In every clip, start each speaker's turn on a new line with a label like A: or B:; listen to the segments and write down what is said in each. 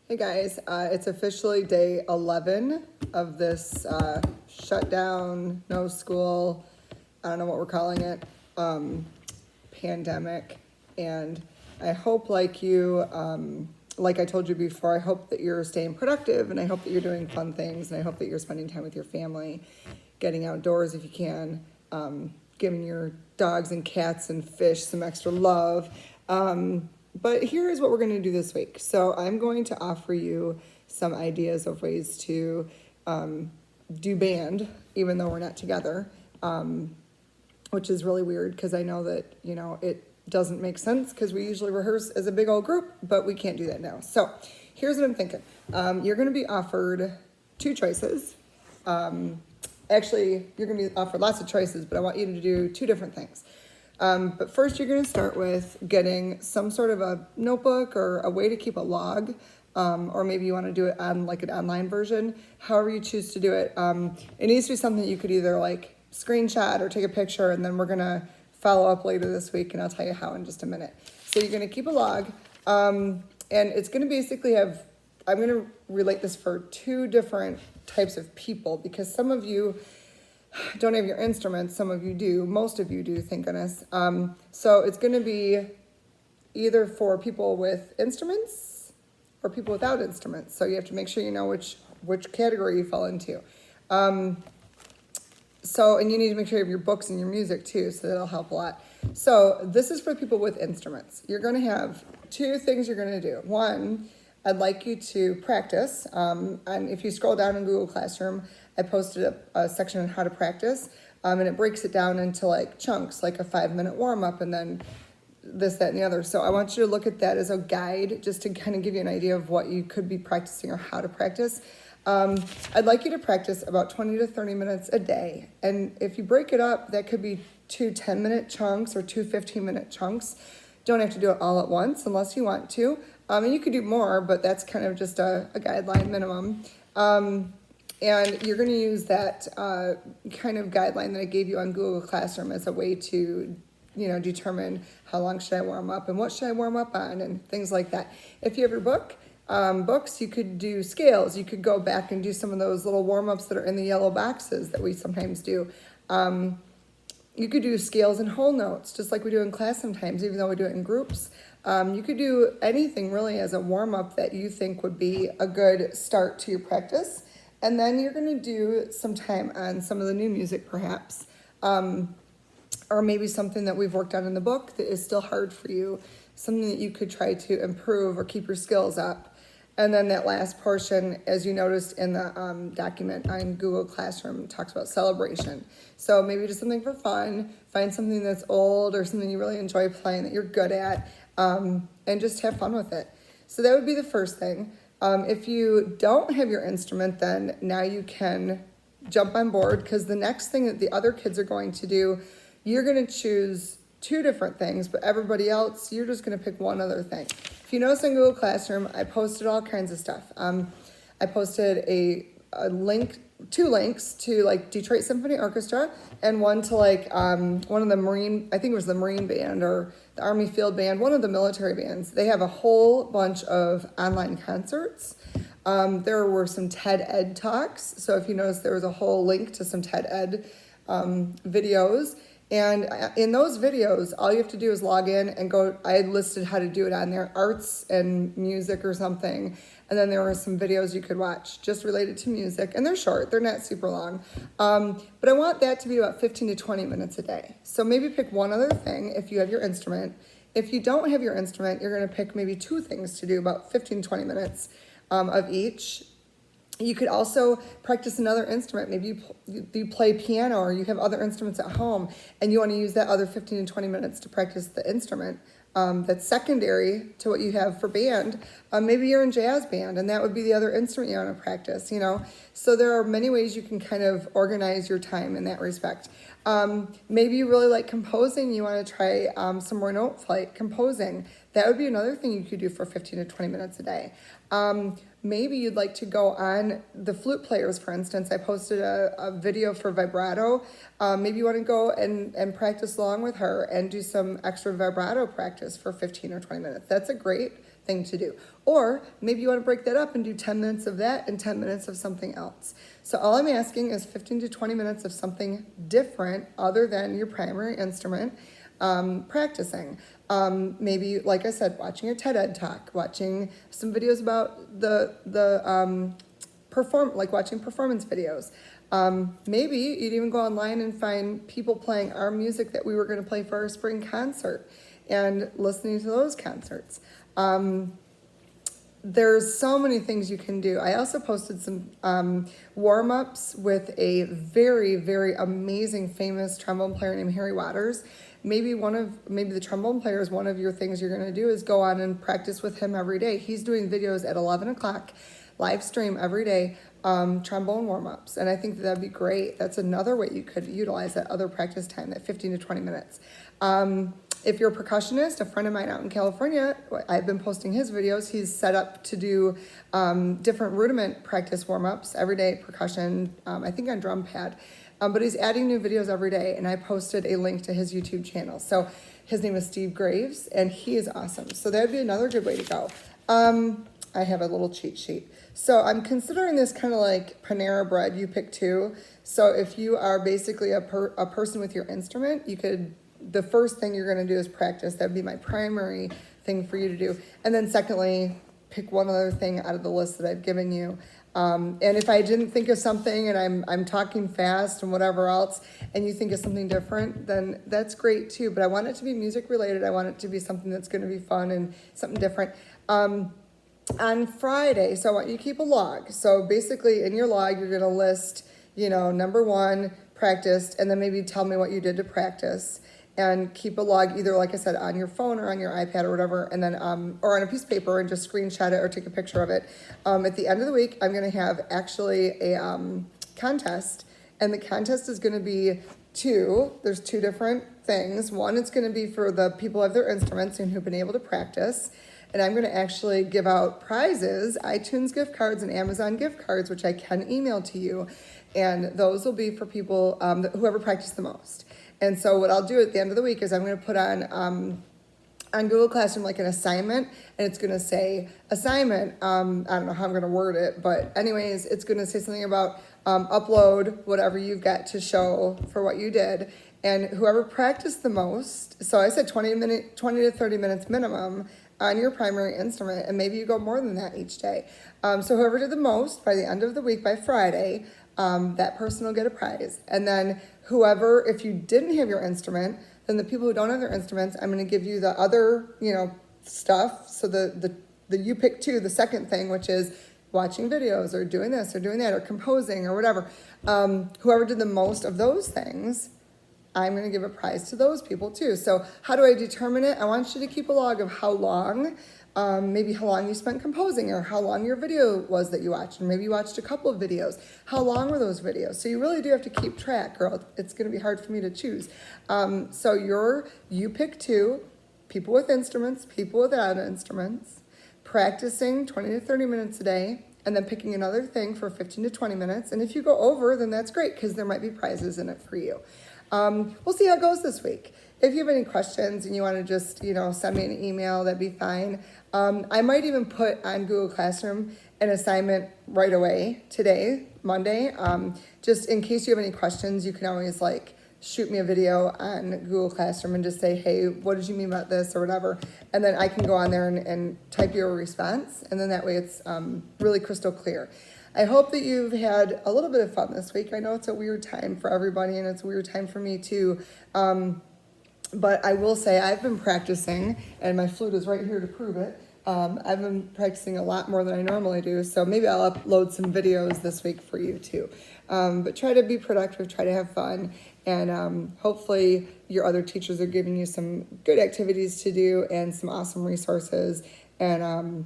A: Hey guys, it's officially day 11 of this shutdown, no school, I don't know what we're calling it, pandemic. And I hope like you, like I told you before, I hope that you're staying productive and I hope that you're doing fun things and I hope that you're spending time with your family, getting outdoors if you can, giving your dogs and cats and fish some extra love. But here's what we're going to do this week. So I'm going to offer you some ideas of ways to do band, even though we're not together, which is really weird because I know that, it doesn't make sense because we usually rehearse as a big old group, but we can't do that now. So here's what I'm thinking. You're going to be offered two choices. Actually, you're going to be offered lots of choices, but I want you to do two different things. But first you're going to start with getting some sort of a notebook or a way to keep a log, or maybe you want to do it on like an online version, however you choose to do it. It needs to be something that you could either like screenshot or take a picture, and then we're going to follow up later this week and I'll tell you how in just a minute. So you're going to keep a log, and it's going to basically have, I'm going to relate this for two different types of people because some of you don't have your instruments, some of you do, most of you do, thank goodness. So it's going to be either for people with instruments or people without instruments. So you have to make sure you know which category you fall into. And you need to make sure you have your books and your music too, so that'll help a lot. So this is for people with instruments. You're going to have two things you're going to do. One, I'd like you to practice. And if you scroll down in Google Classroom, I posted a section on how to practice, and it breaks it down into like chunks, like a 5-minute warm-up and then this, that, and the other. So I want you to look at that as a guide just to kind of give you an idea of what you could be practicing or how to practice. I'd like you to practice about 20 to 30 minutes a day. And if you break it up, that could be two 10-minute chunks or two 15-minute chunks. Don't have to do it all at once unless you want to. And you could do more, but that's kind of just a guideline minimum. And you're going to use that kind of guideline that I gave you on Google Classroom as a way to, determine how long should I warm up and what should I warm up on and things like that. If you have your books, you could do scales. You could go back and do some of those little warm-ups that are in the yellow boxes that we sometimes do. You could do scales and whole notes, just like we do in class sometimes, even though we do it in groups. You could do anything really as a warm-up that you think would be a good start to your practice. And then you're going to do some time on some of the new music, perhaps, or maybe something that we've worked on in the book that is still hard for you, something that you could try to improve or keep your skills up. And then that last portion, as you noticed in the document on Google Classroom, talks about celebration. So maybe just something for fun, find something that's old or something you really enjoy playing that you're good at, and just have fun with it. So that would be the first thing. If you don't have your instrument, then now you can jump on board because the next thing that the other kids are going to do, you're going to choose two different things, but everybody else, you're just going to pick one other thing. If you notice in Google Classroom, I posted all kinds of stuff. I posted two links to like Detroit Symphony Orchestra and one to like one of the Marine, I think it was the Marine Band or the Army Field Band, one of the military bands. They have a whole bunch of online concerts. There were some TED Ed talks. So if you notice, there was a whole link to some TED Ed videos. And in those videos, all you have to do is log in and go. I had listed how to do it on there, arts and music or something. And then there were some videos you could watch just related to music. And they're short, they're not super long. But I want that to be about 15 to 20 minutes a day. So maybe pick one other thing if you have your instrument. If you don't have your instrument, you're going to pick maybe two things to do, about 15 to 20 minutes of each. You could also practice another instrument. Maybe you play piano or you have other instruments at home and you want to use that other 15 to 20 minutes to practice the instrument that's secondary to what you have for band. Maybe you're in jazz band and that would be the other instrument you want to practice, So there are many ways you can kind of organize your time in that respect. Maybe you really like composing. You want to try some more note flight composing. That would be another thing you could do for 15 to 20 minutes a day. Maybe you'd like to go on the flute players, for instance. I posted a video for vibrato. Maybe you want to go and practice along with her and do some extra vibrato practice for 15 or 20 minutes. That's a great thing to do. Or maybe you want to break that up and do 10 minutes of that and 10 minutes of something else. So all I'm asking is 15 to 20 minutes of something different other than your primary instrument, practicing. Maybe, like I said, watching a TED Ed talk, watching some videos about watching performance videos. Maybe you'd even go online and find people playing our music that we were going to play for our spring concert and listening to those concerts. There's so many things you can do. I also posted some warm-ups with a very, very amazing, famous trombone player named Harry Waters. Maybe the trombone player is one of your things you're going to do is go on and practice with him every day. He's doing videos at 11 o'clock, live stream every day, trombone warm-ups. And I think that'd be great. That's another way you could utilize that other practice time, that 15 to 20 minutes. If you're a percussionist, a friend of mine out in California, I've been posting his videos. He's set up to do different rudiment practice warm-ups every day, percussion, I think on drum pad. But he's adding new videos every day, and I posted a link to his YouTube channel. So his name is Steve Graves, and he is awesome. So that'd be another good way to go. I have a little cheat sheet. So I'm considering this kind of like Panera Bread, you pick two. So if you are basically a person with your instrument, the first thing you're going to do is practice. That would be my primary thing for you to do. And then secondly, pick one other thing out of the list that I've given you. And if I didn't think of something and I'm talking fast and whatever else, and you think of something different, then that's great too. But I want it to be music related. I want it to be something that's going to be fun and something different. On Friday, so I want you to keep a log. So basically in your log, you're going to list, number one, practiced, and then maybe tell me what you did to practice. And keep a log either, like I said, on your phone or on your iPad or whatever, and then or on a piece of paper and just screenshot it or take a picture of it. At the end of the week, I'm going to have actually a contest, and the contest is going to be there's two different things. One, it's going to be for the people who have their instruments and who've been able to practice, and I'm going to actually give out prizes, iTunes gift cards and Amazon gift cards, which I can email to you, and those will be for people whoever practiced the most. And so what I'll do at the end of the week is I'm going to put on Google Classroom like an assignment, and it's going to say assignment. I don't know how I'm going to word it, but anyways, it's going to say something about upload whatever you've got to show for what you did. And whoever practiced the most, so I said 20 to 30 minutes minimum on your primary instrument, and maybe you go more than that each day. So whoever did the most by the end of the week, by Friday, that person will get a prize. And then whoever, if you didn't have your instrument, then the people who don't have their instruments, I'm going to give you the other, stuff. So the you pick two, the second thing, which is watching videos or doing this or doing that or composing or whatever. Whoever did the most of those things, I'm going to give a prize to those people too. So how do I determine it? I want you to keep a log of how long, maybe how long you spent composing or how long your video was that you watched. And maybe you watched a couple of videos. How long were those videos? So you really do have to keep track, or it's going to be hard for me to choose. So you pick two, people with instruments, people without instruments, practicing 20 to 30 minutes a day, and then picking another thing for 15 to 20 minutes. And if you go over, then that's great because there might be prizes in it for you. We'll see how it goes this week. If you have any questions and you want to just, send me an email, that'd be fine. I might even put on Google Classroom an assignment right away today, Monday. Just in case you have any questions, you can always shoot me a video on Google Classroom and just say, hey, what did you mean about this or whatever? And then I can go on there and type your response. And then that way it's really crystal clear. I hope that you've had a little bit of fun this week. I know it's a weird time for everybody and it's a weird time for me too. But I will say I've been practicing, and my flute is right here to prove it. I've been practicing a lot more than I normally do, so maybe I'll upload some videos this week for you too. But try to be productive, try to have fun, and hopefully your other teachers are giving you some good activities to do and some awesome resources. And,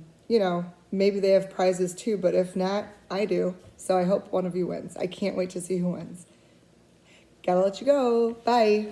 A: maybe they have prizes too, but if not, I do. So I hope one of you wins. I can't wait to see who wins. Gotta let you go. Bye.